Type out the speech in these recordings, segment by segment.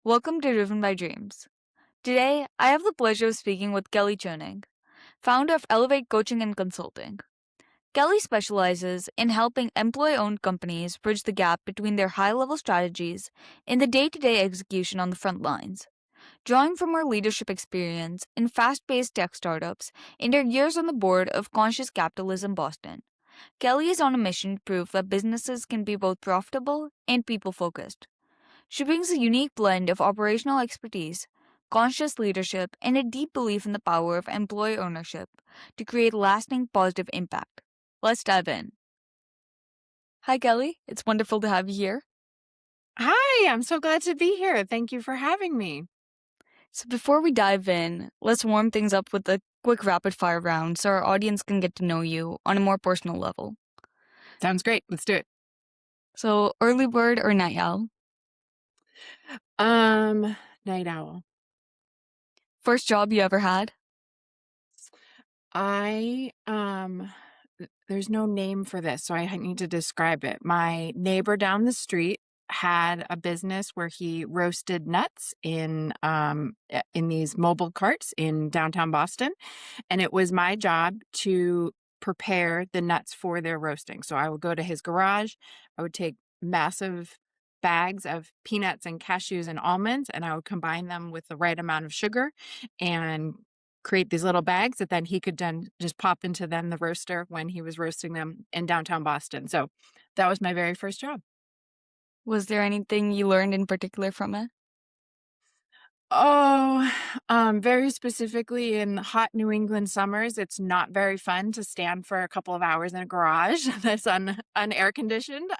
Welcome to Driven by Dreamz. Today, I have the pleasure of speaking with Kelly Chewning, founder of Elevate Coaching and Consulting. Kelly specializes in helping employee owned companies bridge the gap between their high level strategies and the day to day execution on the front lines. Drawing from her leadership experience in fast paced tech startups and her years on the board of Conscious Capitalism Boston, Kelly is on a mission to prove that businesses can be both profitable and people focused. She brings a unique blend of operational expertise, conscious leadership, and a deep belief in the power of employee ownership to create lasting positive impact. Let's dive in. Hi, Kelly. It's wonderful to have you here. Hi, I'm so glad to be here. Thank you for having me. So, before we dive in, let's warm things up with a quick rapid fire round so our audience can get to know you on a more personal level. Sounds great. Let's do it. So, early bird or night owl? Night owl. First job you ever had? I there's no name for this, so I need to describe it. My neighbor down the street had a business where he roasted nuts in these mobile carts in downtown Boston, and it was my job to prepare the nuts for their roasting. So I would go to his garage, I would take massive bags of peanuts and cashews and almonds, and I would combine them with the right amount of sugar and create these little bags that then he could then just pop into then the roaster when he was roasting them in downtown Boston. So that was my very first job. Was there anything you learned in particular from it? Oh, very specifically in hot New England summers, it's not very fun to stand for a couple of hours in a garage that's unair conditioned.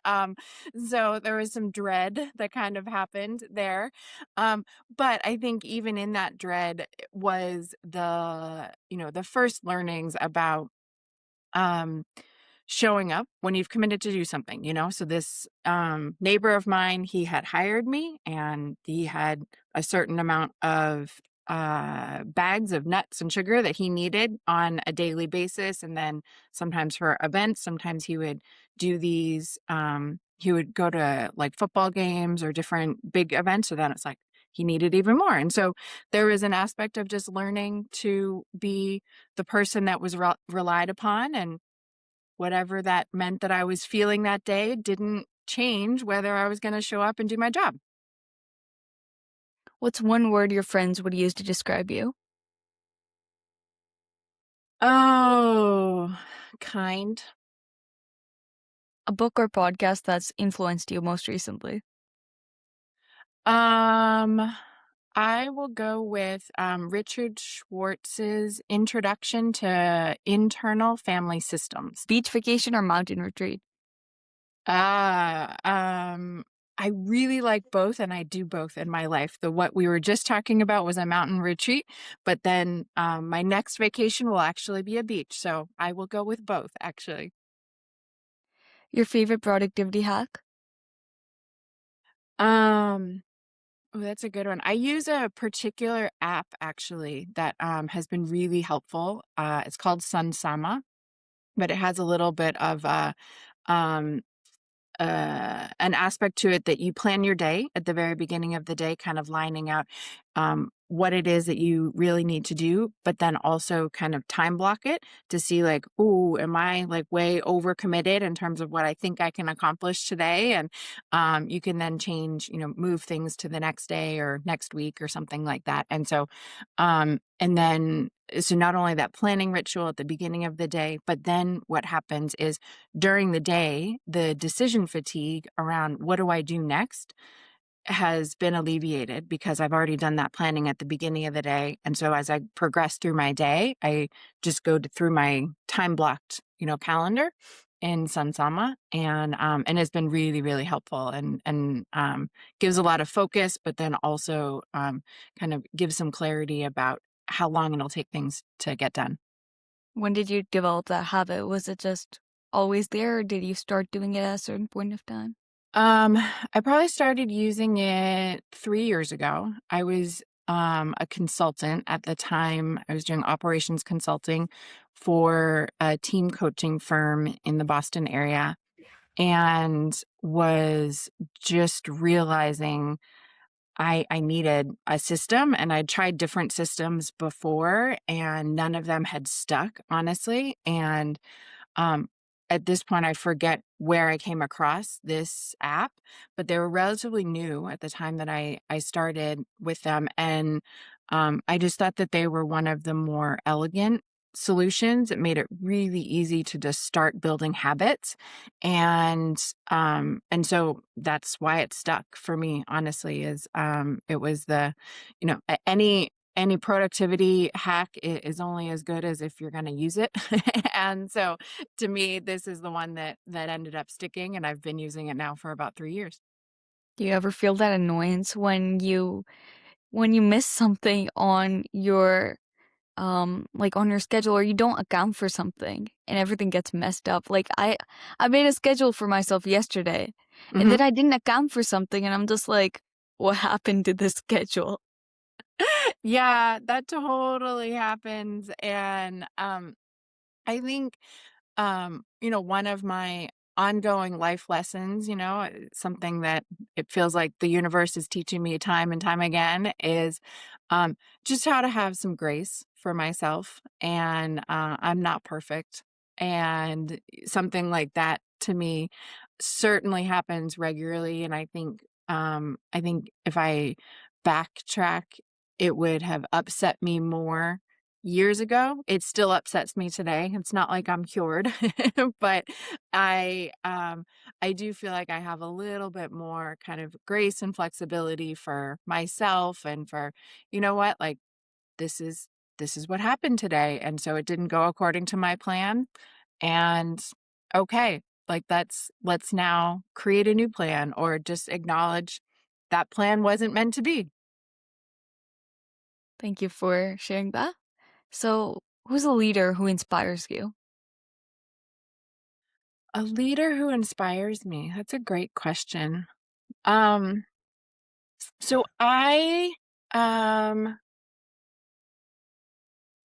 So there was some dread that kind of happened there. But I think even in that dread was the first learnings about um showing up when you've committed to do something. So this neighbor of mine, he had hired me and he had a certain amount of bags of nuts and sugar that he needed on a daily basis. And then sometimes for events, sometimes he would do these, he would go to like football games or different big events. So then it's like he needed even more. And so there was an aspect of just learning to be the person that was relied upon, and whatever that meant that I was feeling that day didn't change whether I was gonna show up and do my job. What's one word your friends would use to describe you? Oh, kind. A book or podcast that's influenced you most recently? Um, I will go with, Richard Schwartz's Introduction to Internal Family Systems. Beach vacation or mountain retreat? Ah, I really like both, and I do both in my life. The what we were just talking about was a mountain retreat, but then, my next vacation will actually be a beach, so I will go with both, actually. Your favorite productivity hack? Um, oh, that's a good one. I use a particular app actually that, has been really helpful. It's called Sunsama, but it has a little bit of, um an aspect to it that you plan your day at the very beginning of the day, kind of lining out what it is that you really need to do, but then also kind of time block it to see like, oh, am I like way overcommitted in terms of what I think I can accomplish today? And you can then change, move things to the next day or next week or something like that. And so, so not only that planning ritual at the beginning of the day, but then what happens is during the day, the decision fatigue around what do I do next has been alleviated because I've already done that planning at the beginning of the day. And so as I progress through my day, I just go through my time blocked, calendar in Sunsama, and it's been really, really helpful and gives a lot of focus, but then also kind of gives some clarity about how long it'll take things to get done. When did you develop that habit? Was it just always there, or did you start doing it at a certain point of time? I probably started using it 3 years ago. I was, a consultant at the time. I was doing operations consulting for a team coaching firm in the Boston area and was just realizing I needed a system, and I tried different systems before, and none of them had stuck, honestly, and um, at this point, I forget where I came across this app, but they were relatively new at the time that I started with them, and I just thought that they were one of the more elegant solutions. It made it really easy to just start building habits, and so that's why it stuck for me. Honestly, is it was the, any productivity hack is only as good as if you're going to use it, and so to me, this is the one that ended up sticking, and I've been using it now for about 3 years. Do you ever feel that annoyance when you miss something on your like on your schedule or you don't account for something and everything gets messed up? Like I made a schedule for myself yesterday and Mhm. then I didn't account for something and I'm just like, what happened to the schedule? Yeah, that totally happens, and, I think one of my ongoing life lessons, something that it feels like the universe is teaching me time and time again is um, just how to have some grace for myself. And I'm not perfect. And something like that to me certainly happens regularly. And I think if I backtrack, it would have upset me more years ago. It still upsets me today. It's not like I'm cured, but I do feel like I have a little bit more kind of grace and flexibility for myself and for, you know what, like this is this is what happened today. And so it didn't go according to my plan. And okay, like let's now create a new plan or just acknowledge that plan wasn't meant to be. Thank you for sharing that. So, who's a leader who inspires you? A leader who inspires me. That's a great question. Um, so I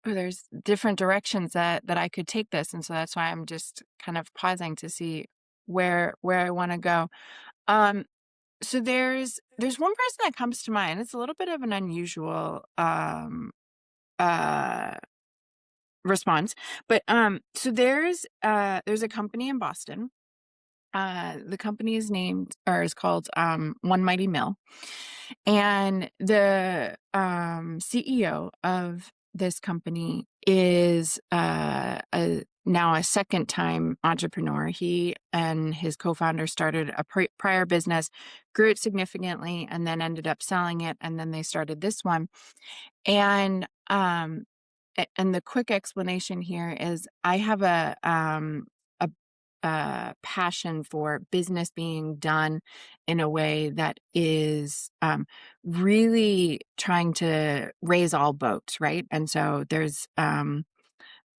there's different directions that I could take this, and so that's why I'm just kind of pausing to see where I want to go. Um, so there's one person that comes to mind. It's a little bit of an unusual uh response, but so there's a company in Boston. The company is named or is called One Mighty Mill. And the CEO of this company is now a second time entrepreneur. He and his co founder started a prior business, grew it significantly, and then ended up selling it. And then they started this one. And and the quick explanation here is I have a passion for business being done in a way that is really trying to raise all boats, right? And so there's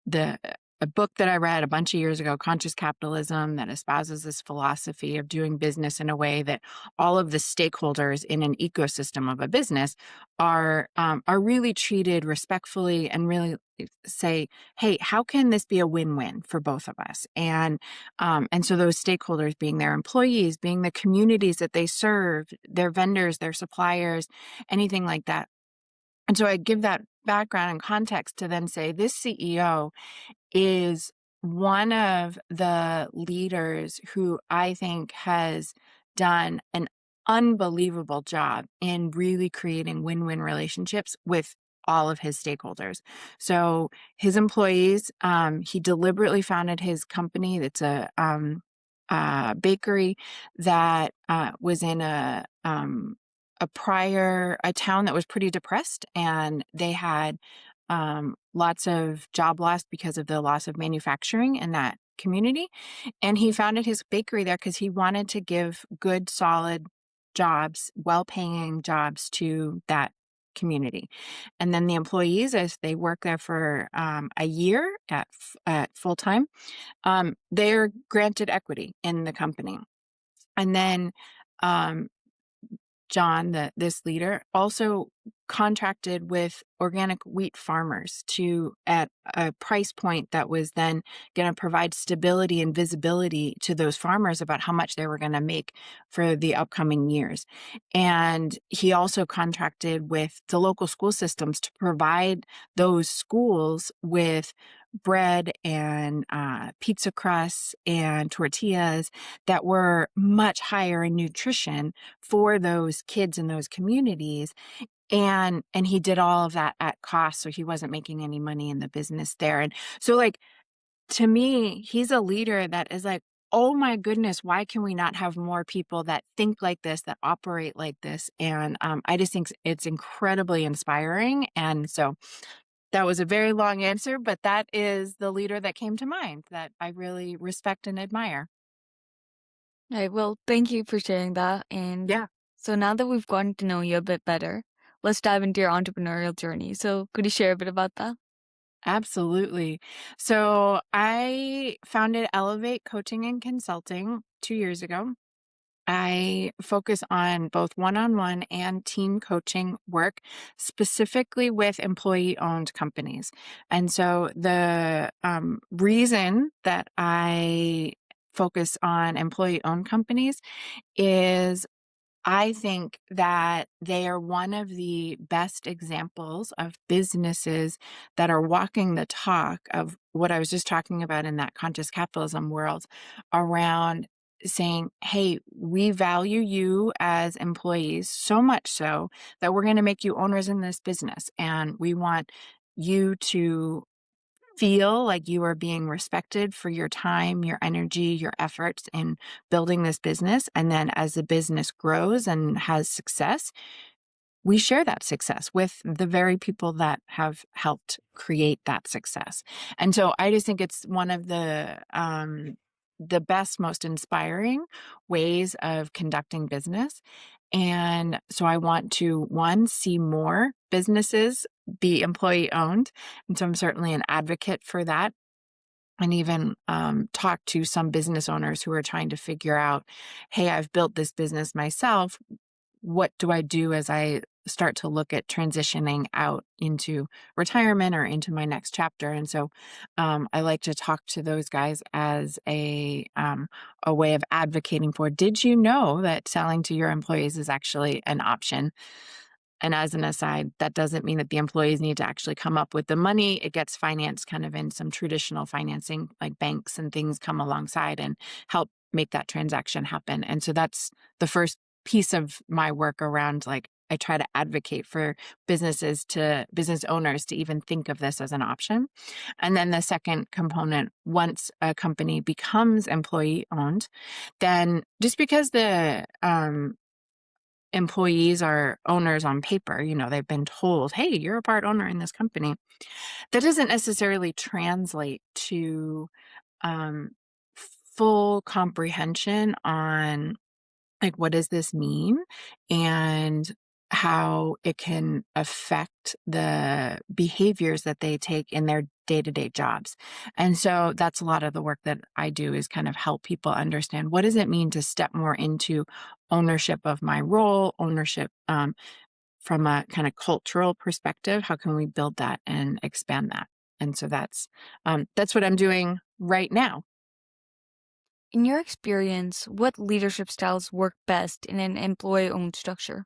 the a book that I read a bunch of years ago, Conscious Capitalism, that espouses this philosophy of doing business in a way that all of the stakeholders in an ecosystem of a business are really treated respectfully and really say, "Hey, how can this be a win-win for both of us?" And so those stakeholders being their employees, being the communities that they serve, their vendors, their suppliers, anything like that. And so I give that background and context to then say, this CEO is one of the leaders who I think has done an unbelievable job in really creating win-win relationships with all of his stakeholders. So his employees, he deliberately founded his company that's a bakery that was in a town that was pretty depressed, and they had lots of job loss because of the loss of manufacturing in that community. And he founded his bakery there because he wanted to give good, solid jobs, well paying jobs to that community. And then the employees, as they work there for a year at full time, they're granted equity in the company. And then um, John, this leader, also contracted with organic wheat farmers to at a price point that was then going to provide stability and visibility to those farmers about how much they were going to make for the upcoming years. And he also contracted with the local school systems to provide those schools with bread and pizza crusts and tortillas that were much higher in nutrition for those kids in those communities. And he did all of that at cost, so he wasn't making any money in the business there. And so, like, to me, he's a leader that is like, oh my goodness, why can we not have more people that think like this, that operate like this? And I just think it's incredibly inspiring. And so that was a very long answer, but that is the leader that came to mind that I really respect and admire. Right, well, thank you for sharing that. And Yeah. so now that we've gotten to know you a bit better, let's dive into your entrepreneurial journey. So could you share a bit about that? Absolutely. So I founded Elevate Coaching and Consulting 2 years ago. I focus on both one on one and team coaching work, specifically with employee owned companies. And so the reason that I focus on employee owned companies is I think that they are one of the best examples of businesses that are walking the talk of what I was just talking about in that conscious capitalism world around saying, hey, we value you as employees so much so that we're going to make you owners in this business. And we want you to feel like you are being respected for your time, your energy, your efforts in building this business. And then as the business grows and has success, we share that success with the very people that have helped create that success. And so I just think it's one of the best, most inspiring ways of conducting business. And so I want to, one, see more businesses be employee owned. And so I'm certainly an advocate for that. And even talk to some business owners who are trying to figure out, hey, I've built this business myself. What do I do as I start to look at transitioning out into retirement or into my next chapter? And so I like to talk to those guys as a way of advocating for, did you know that selling to your employees is actually an option? And as an aside, that doesn't mean that the employees need to actually come up with the money. It gets financed kind of in some traditional financing, like banks and things come alongside and help make that transaction happen. And so that's the first piece of my work around, like, I try to advocate for business owners to even think of this as an option. And then the second component, once a company becomes employee owned, then just because the employees are owners on paper, they've been told, hey, you're a part owner in this company. That doesn't necessarily translate to um, full comprehension on, like, what does this mean and how it can affect the behaviors that they take in their day-to-day jobs. And so that's a lot of the work that I do, is kind of help people understand, what does it mean to step more into ownership of my role, ownership from a kind of cultural perspective. How can we build that and expand that? And so that's what I'm doing right now. In your experience, what leadership styles work best in an employee-owned structure?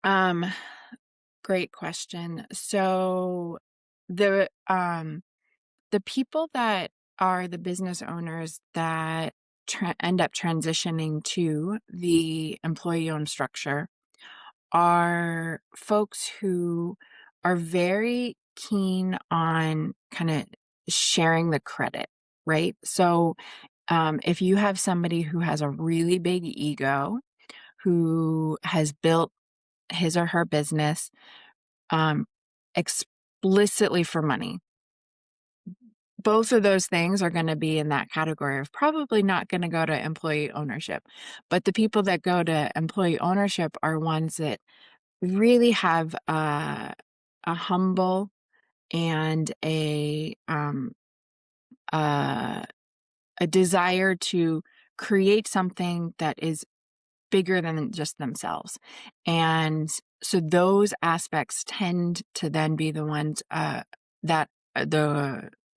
Um, Great question. So the people that are the business owners that end up transitioning to the employee-owned structure are folks who are very keen on kind of sharing the credit, right? So if you have somebody who has a really big ego, who has built his or her business um, explicitly for money, both of those things are going to be in that category of probably not going to go to employee ownership. But the people that go to employee ownership are ones that really have a humble and uh, a desire to create something that is bigger than just themselves. And so those aspects tend to then be the ones that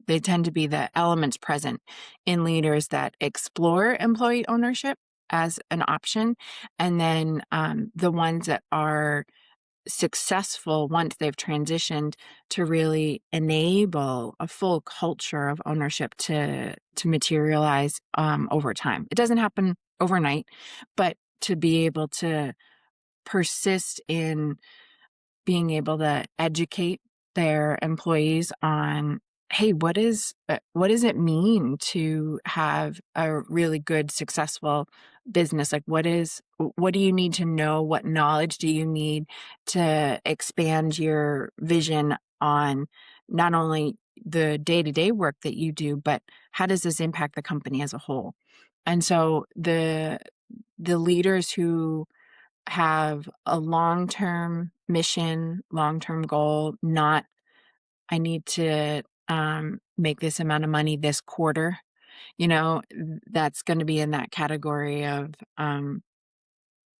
they tend to be the elements present in leaders that explore employee ownership as an option, and then the ones that are successful once they've transitioned to really enable a full culture of ownership to materialize over time. It doesn't happen overnight, but to be able to persist in being able to educate their employees on, hey, what does it mean to have a really good successful business? Like, what do you need to know? What knowledge do you need to expand your vision on not only the day-to-day work that you do, but how does this impact the company as a whole? And so the leaders who have a long-term mission, long-term goal, not, I need to make this amount of money this quarter, that's going to be in that category of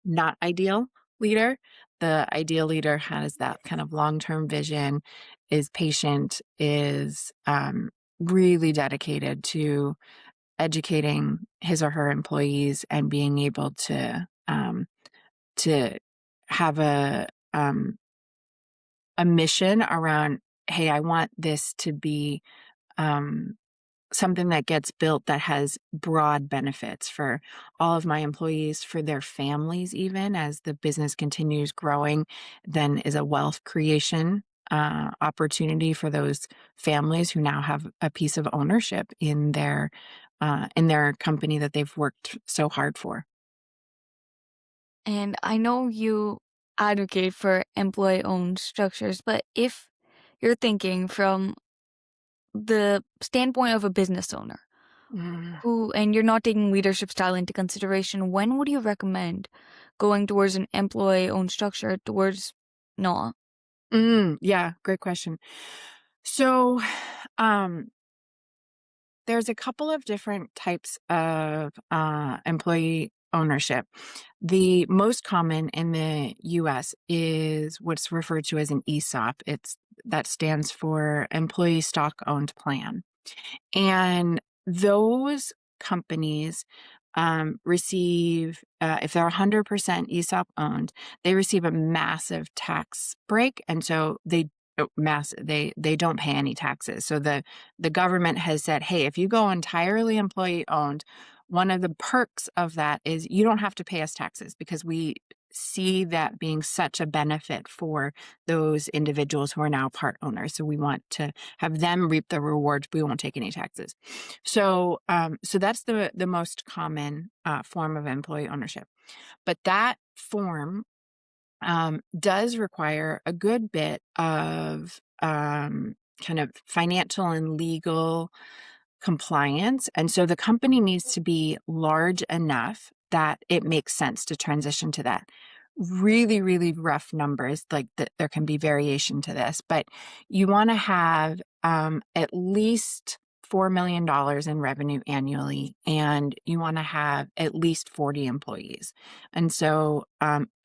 not ideal leader. The ideal leader has that kind of long-term vision, is patient, is really dedicated to educating his or her employees and being able to have a mission around, hey, I want this to be um, something that gets built that has broad benefits for all of my employees, for their families, even as the business continues growing, then is a wealth creation opportunity for those families who now have a piece of ownership in their company that they've worked so hard for. And I know you advocate for employee owned structures, but if you're thinking from the standpoint of a business owner Mm. and you're not taking leadership style into consideration, when would you recommend going towards an employee owned structure towards not? Yeah, great question. So, um, there's a couple of different types of employee ownership. The most common in the US is what's referred to as an ESOP. That stands for Employee Stock Owned Plan. And those companies receive, if they're 100% ESOP owned, they receive a massive tax break. And so they don't pay any taxes. So the government has said, hey, if you go entirely employee owned, one of the perks of that is you don't have to pay us taxes, because we see that being such a benefit for those individuals who are now part owners. So we want to have them reap the rewards. We won't take any taxes. So that's the most common form of employee ownership. But that form does require a good bit of kind of financial and legal compliance. And so the company needs to be large enough that it makes sense to transition to that. Really, really rough numbers, like there can be variation to this, but you want to have at least $4 million in revenue annually, and you want to have at least 40 employees. And so,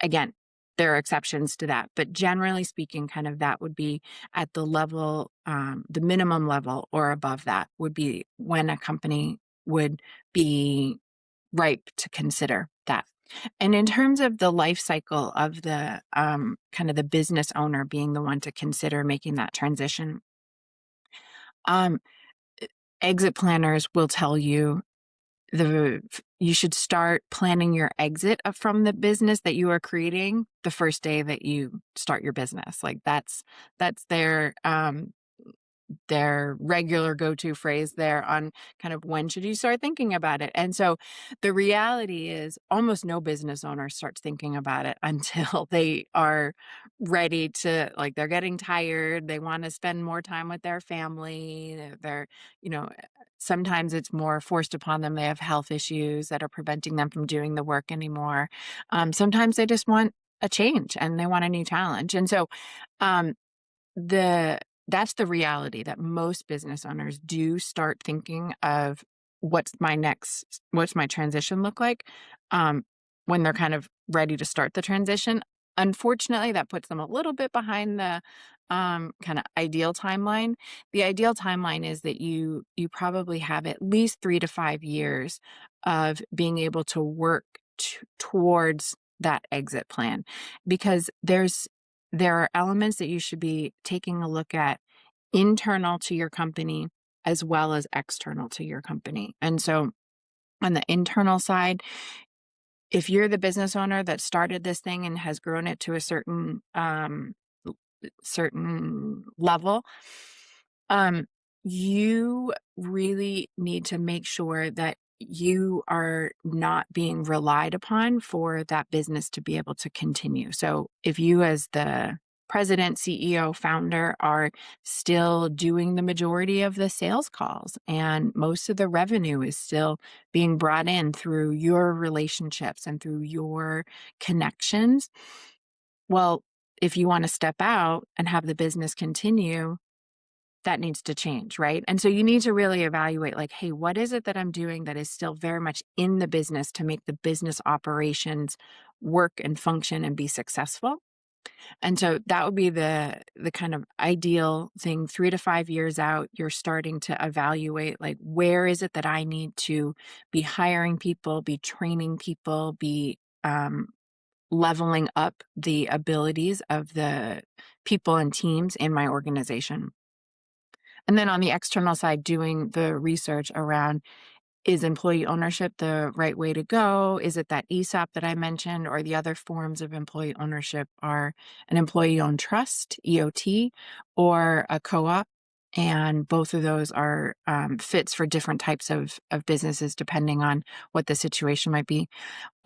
again, there are exceptions to that, but generally speaking, kind of that would be at the level, the minimum level or above that would be when a company would be ripe to consider that. And in terms of the life cycle of the kind of the business owner being the one to consider making that transition, um, exit planners will tell you you should start planning your exit from the business that you are creating the first day that you start your business. Like that's their regular go-to phrase there on kind of when should you start thinking about it. And so the reality is almost no business owner starts thinking about it until they are ready to, like, they're getting tired, they want to spend more time with their family, they're, you know, sometimes it's more forced upon them, they have health issues that are preventing them from doing the work anymore. Sometimes they just want a change and they want a new challenge. And so um, the that's the reality, that most business owners do start thinking of what's my transition look like when they're kind of ready to start the transition. Unfortunately, that puts them a little bit behind the kind of ideal timeline. The ideal timeline is that you probably have at least 3 to 5 years of being able to work towards that exit plan, because there are elements that you should be taking a look at internal to your company as well as external to your company. And so on the internal side, if you're the business owner that started this thing and has grown it to a certain level, um, you really need to make sure that you are not being relied upon for that business to be able to continue. So if you, as the president, CEO, founder, are still doing the majority of the sales calls and most of the revenue is still being brought in through your relationships and through your connections, well, if you want to step out and have the business continue, that needs to change, right? And so you need to really evaluate, like, hey, what is it that I'm doing that is still very much in the business to make the business operations work and function and be successful? And so that would be the kind of ideal thing. 3 to 5 years out, you're starting to evaluate, like, where is it that I need to be hiring people, be training people, be leveling up the abilities of the people and teams in my organization. And then on the external side, doing the research around, is employee ownership the right way to go? Is it that ESOP that I mentioned, or the other forms of employee ownership are an employee-owned trust, EOT, or a co-op? And both of those are fits for different types of businesses, depending on what the situation might be.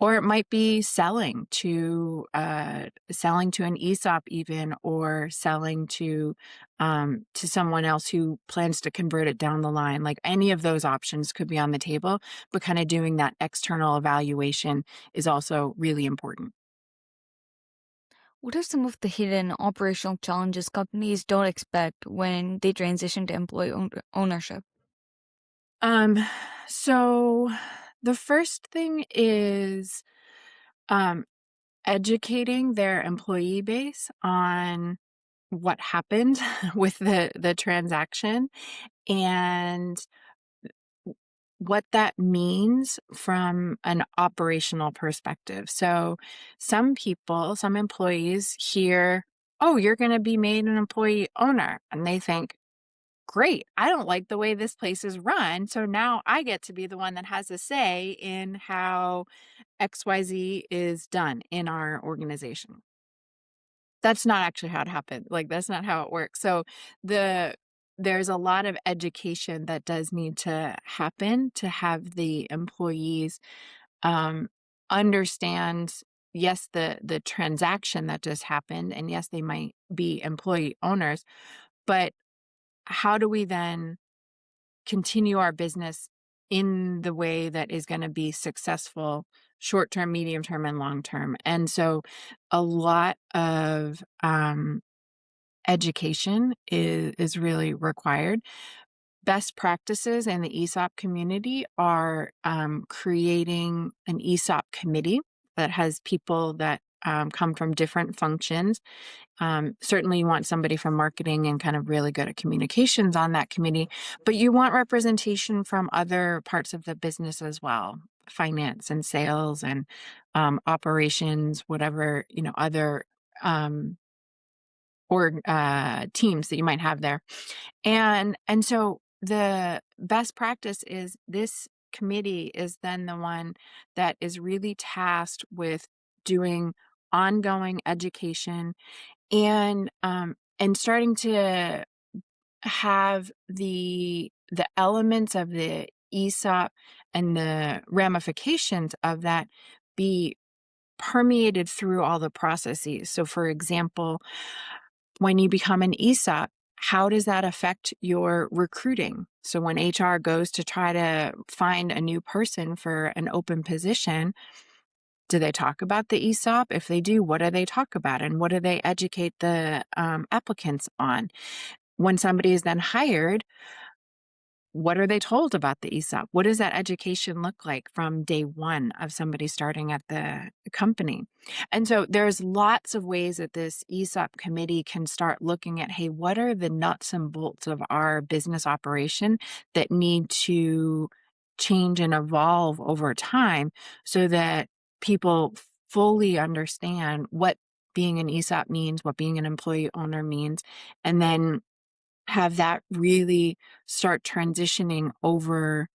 Or it might be selling to an ESOP even, or selling to someone else who plans to convert it down the line. Like, any of those options could be on the table, but kind of doing that external evaluation is also really important. What are some of the hidden operational challenges companies don't expect when they transition to ownership? Um, so the first thing is um educating their employee base on what happened with the transaction, and what that means from an operational perspective. So some employees hear, "Oh, you're going to be made an employee owner." And they think, "Great. I don't like the way this place is run. So now I get to be the one that has a say in how XYZ is done in our organization." That's not actually how it happened. Like, that's not how it works. So the there's a lot of education that does need to happen to have the employees um, understand, yes, the transaction that just happened, and yes, they might be employee owners, but how do we then continue our business in the way that is going to be successful short term, medium term, and long term? And so a lot of education is really required. Best practices in the ESOP community are creating an ESOP committee that has people that come from different functions. Certainly, you want somebody from marketing and kind of really good at communications on that committee, but you want representation from other parts of the business as well, finance and sales and operations, whatever, other um, or teams that you might have there. And so the best practice is, this committee is then the one that is really tasked with doing ongoing education, and starting to have the elements of the ESOP and the ramifications of that be permeated through all the processes. So for example, when you become an ESOP, how does that affect your recruiting? So when HR goes to try to find a new person for an open position, do they talk about the ESOP? If they do, what do they talk about? And what do they educate the applicants on? When somebody is then hired, what are they told about the ESOP? What does that education look like from day one of somebody starting at the company? And so there's lots of ways that this ESOP committee can start looking at, hey, what are the nuts and bolts of our business operation that need to change and evolve over time so that people fully understand what being an ESOP means, what being an employee owner means, and then have that really start transitioning over.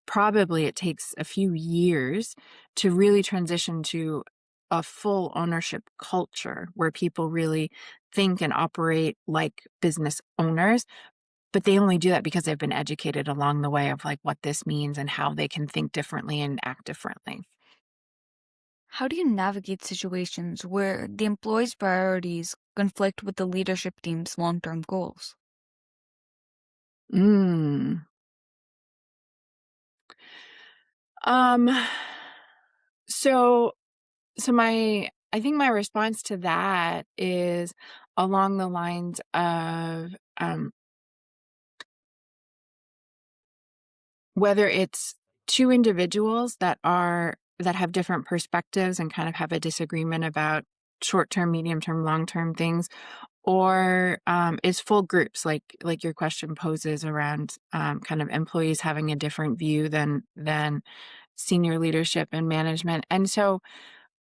Probably it takes a few years to really transition to a full ownership culture where people really think and operate like business owners, but they only do that because they've been educated along the way of like what this means and how they can think differently and act differently. How do you navigate situations where the employee's priorities conflict with the leadership team's long term goals? Mm. Um, so I think my response to that is along the lines of whether it's two individuals that have different perspectives and kind of have a disagreement about short-term, medium-term, long-term things, or it's full groups like your question poses around kind of employees having a different view than senior leadership and management. And so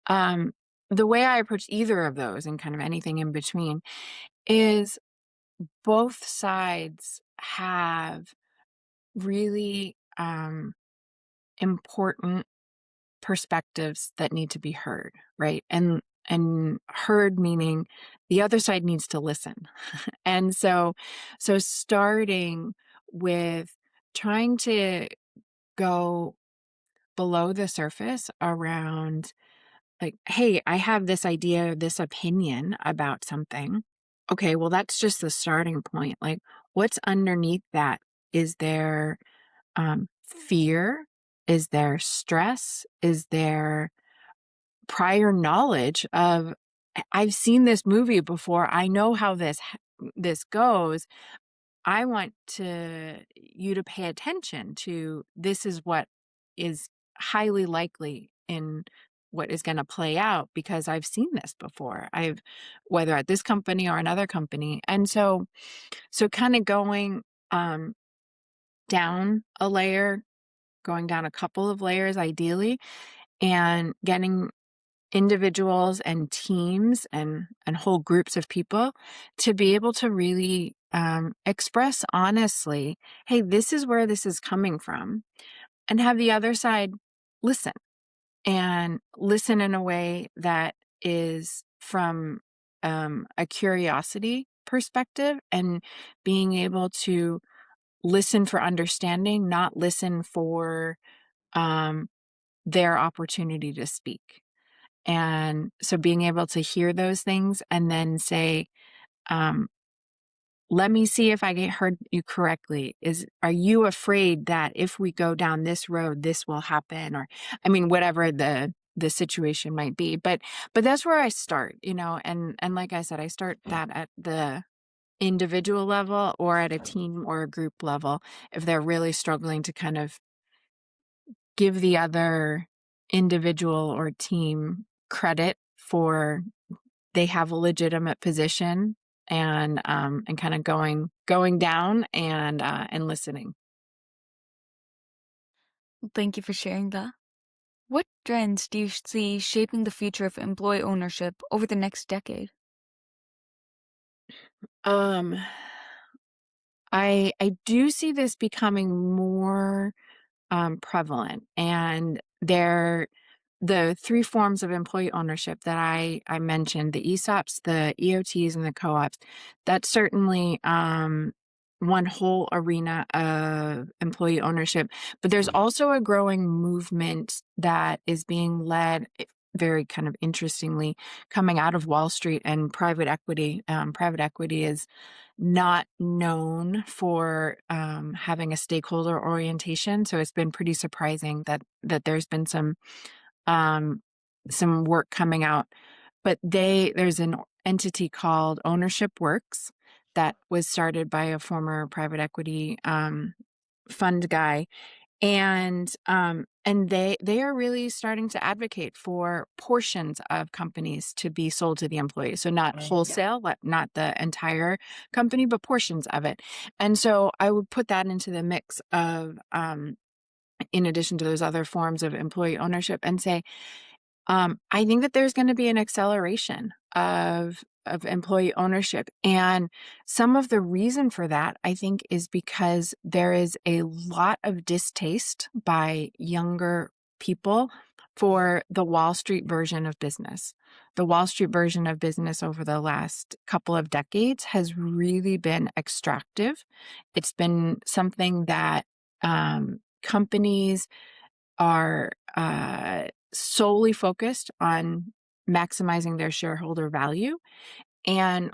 um, the way I approach either of those and kind of anything in between is both sides have really important perspectives that need to be heard, right? And heard meaning the other side needs to listen. And so starting with trying to go below the surface around like, hey, I have this idea, this opinion about something. Okay, well, that's just the starting point. Like, what's underneath that? Is there fear? Is there stress? Is there prior knowledge of I've seen this movie before. I know how this goes. I want you to pay attention to this is what is highly likely in what is going to play out because I've seen this before. I've whether at this company or another company. And so kind of going um down a layer, going down a couple of layers ideally, and getting individuals and teams and whole groups of people to be able to really express honestly, hey, this is where this is coming from, and have the other side listen and listen in a way that is from a curiosity perspective and being able to listen for understanding, not listen for um, their opportunity to speak. And so being able to hear those things and then say, um, let me see if heard you correctly. Are you afraid that if we go down this road, this will happen? Or, I mean, whatever the situation might be. But that's where I start, and like I said, I start that at the individual level or at a team or a group level if they're really struggling to kind of give the other individual or team credit for they have a legitimate position and kind of going down and listening. Thank you for sharing that. What trends do you see shaping the future of employee ownership over the next decade? Um, I do see this becoming more prevalent, and the three forms of employee ownership that I mentioned, the ESOPs, the EOTs, and the co-ops, that's certainly one whole arena of employee ownership. But there's also a growing movement that is being led very kind of interestingly coming out of Wall Street and private equity. Private equity is not known for having a stakeholder orientation, so it's been pretty surprising that there's been some work coming out. But there's an entity called Ownership Works that was started by a former private equity fund guy, and they are really starting to advocate for portions of companies to be sold to the employees. So not wholesale, not the entire company, but portions of it. And so I would put that into the mix of, in addition to those other forms of employee ownership, and say, I think that there's gonna be an acceleration of employee ownership, and some of the reason for that, I think, is because there is a lot of distaste by younger people for the Wall Street version of business. The Wall Street version of business over the last couple of decades has really been extractive. It's been something that, companies are, solely focused on maximizing their shareholder value, and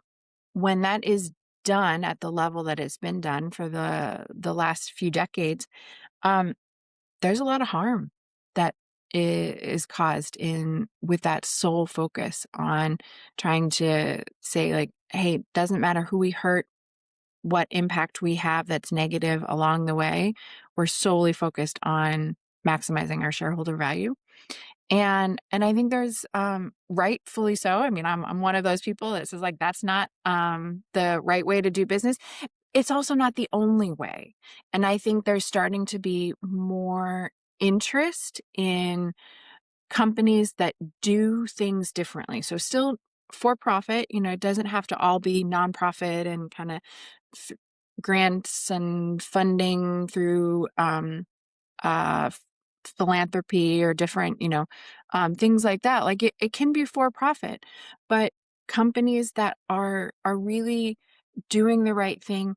when that is done at the level that it's been done for the last few decades, um, there's a lot of harm that is caused in with that sole focus on trying to say, like, "Hey, doesn't matter who we hurt, what impact we have that's negative along the way, we're solely focused on maximizing our shareholder value." And I think there's, rightfully so. I mean, I'm one of those people that says, like, that's not, the right way to do business. It's also not the only way, and I think there's starting to be more interest in companies that do things differently. So still for profit, it doesn't have to all be nonprofit and kinda grants and funding through, uh, philanthropy or different, things like that. Like it can be for profit, but companies that are really doing the right thing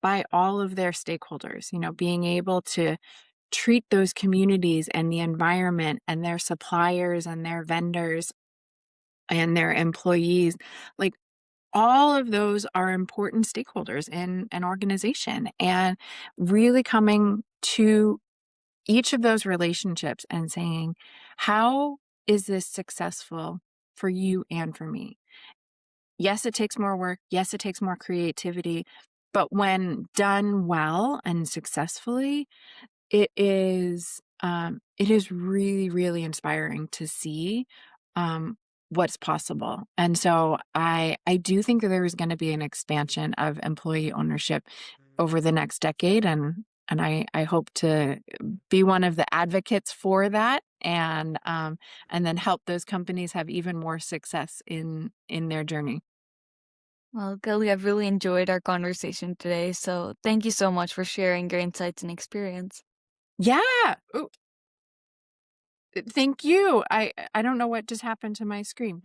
by all of their stakeholders, being able to treat those communities and the environment and their suppliers and their vendors and their employees, like all of those are important stakeholders in an organization, and really coming to each of those relationships and saying, "How is this successful for you and for me?" Yes, it takes more work. Yes, it takes more creativity. But when done well and successfully, it is really, really inspiring to see, what's possible. And so I do think that there is gonna be an expansion of employee ownership over the next decade, and I hope to be one of the advocates for that, and then help those companies have even more success in their journey. Well, Kelly, I've really enjoyed our conversation today, so thank you so much for sharing your insights and experience. Yeah! Ooh, thank you. I don't know what just happened to my screen.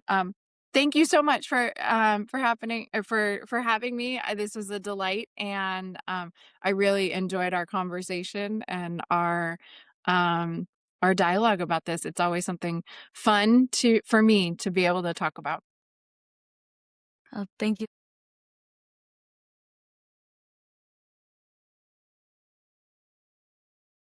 Thank you so much for happening or for having me. This was a delight, and I really enjoyed our conversation and our dialogue about this. It's always something fun to for me to be able to talk about. Thank you.